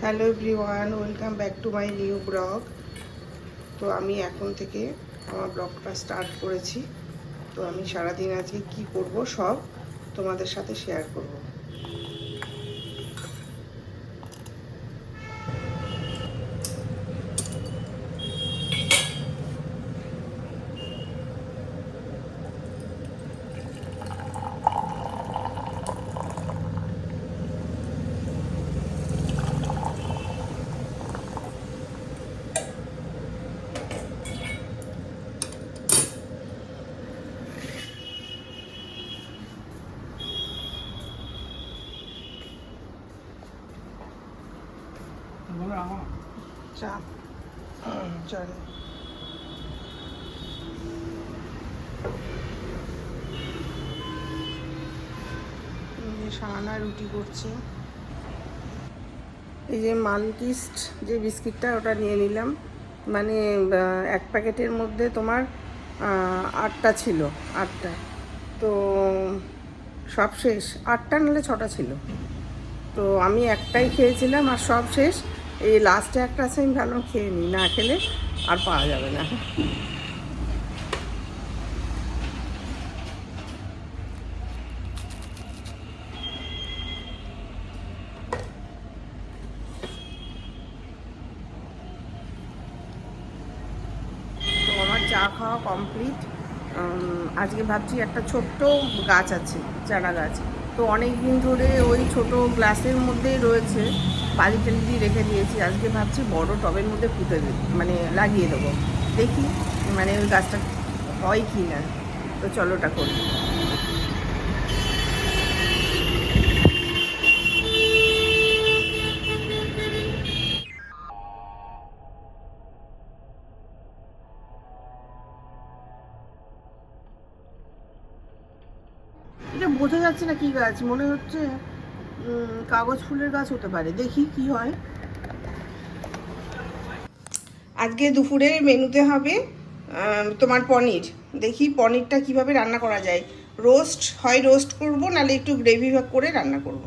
Hello everyone, welcome back to my new blog. তো আমি এখন থেকে আমার ব্লগটা স্টার্ট করেছি। তো আমি সারাদিন আজকে কি করব সব তোমাদের সাথে শেয়ার করব। চা চলে সাহানা রুটি করছে। এই যে মালকিস্ট যে বিস্কিটটা ওটা নিয়ে নিলাম, মানে এক প্যাকেটের মধ্যে তোমার 8টা ছিল, 8টা। তো সব শেষ, 8টা নাহলে 6টা ছিল। তো আমি একটাই খেয়েছিলাম আর সব শেষ। এই লাস্টে একটা আছে, আমি ভালো খেয়ে নিই, না খেলে আর পাওয়া যাবে না। তো আমার চা খাওয়া কমপ্লিট। আজকে ভাবছি একটা ছোট্ট গাছ আছে, চারা গাছ। তো অনেক দিন ধরে ওই ছোট গ্লাসের মধ্যেই রয়েছে, পালি টালি দিয়ে রেখে দিয়েছি। আজকে ভাবছি বড় টবের মধ্যে পুঁতে দেবো, মানে লাগিয়ে দেবো, দেখি মানে ওই গাছটা হয় কি না। তো চলো ওটা করি। এটা বোঝা যাচ্ছে না কি গাছ, মনে হচ্ছে কাগজ ফুলের গাছ হতে পারে, দেখি কি হয়। আজকে দুপুরের মেনুতে হবে তোমার পনির। দেখি পনিরটা কিভাবে রান্না করা যায়। রোস্ট হয়, রোস্ট করব, নাহলে একটু গ্রেভি করে রান্না করব।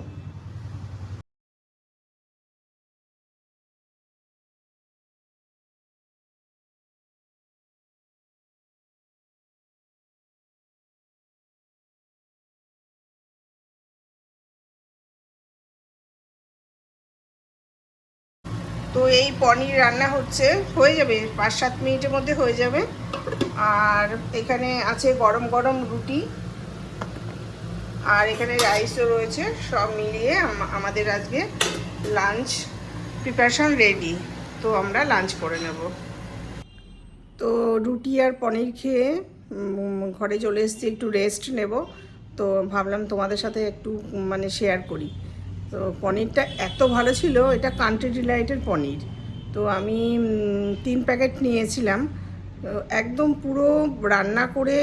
তো এই পনির রান্না হচ্ছে, হয়ে যাবে 5-7 মিনিটের মধ্যে হয়ে যাবে। আর এখানে আছে গরম গরম রুটি, আর এখানে রাইসও রয়েছে। সব মিলিয়ে আমাদের আজকে লাঞ্চ প্রিপারেশন রেডি। তো আমরা লাঞ্চ করে নেব। তো রুটি আর পনির খেয়ে ঘরে চলে এসেছি, একটু রেস্ট নেব। তো ভাবলাম তোমাদের সাথে একটু মানে শেয়ার করি। তো পনিরটা এত ভালো ছিল, এটা কান্ট্রি ডিলাইটের পনির। তো আমি 3 প্যাকেট নিয়েছিলাম। একদম পুরো রান্না করে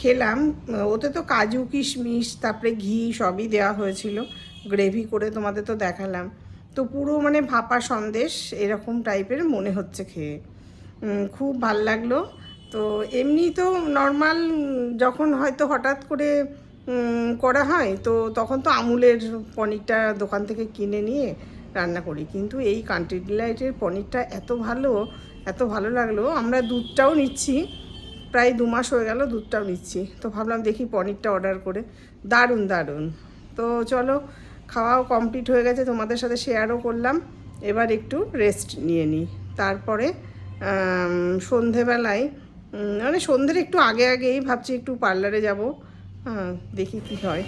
খেলাম। ওতে তো কাজু কিশমিশ তারপরে ঘি সবই দেওয়া হয়েছিল, গ্রেভি করে তোমাদের তো দেখালাম। তো পুরো মানে ভাপা সন্দেশ এরকম টাইপের মনে হচ্ছে খেয়ে। খুব ভাল লাগলো। তো এমনি তো নর্মাল যখন হয়তো হঠাৎ করে করা হয়, তো তখন তো আমুলের পনিরটা দোকান থেকে কিনে নিয়ে রান্না করি। কিন্তু এই কান্ট্রি ডিলাইটের পনিরটা এত ভালো লাগলো। আমরা দুধটাও নিচ্ছি, প্রায় 2 মাস হয়ে গেল দুধটাও নিচ্ছি। তো ভাবলাম দেখি পনিরটা অর্ডার করে। দারুণ দারুণ। তো চলো, খাওয়াও কমপ্লিট হয়ে গেছে, তোমাদের সাথে শেয়ারও করলাম। এবার একটু রেস্ট নিয়ে নিই। তারপরে সন্ধেবেলায়, মানে সন্ধ্যের একটু আগেই ভাবছি একটু পার্লারে যাব। দেখি কি হয়।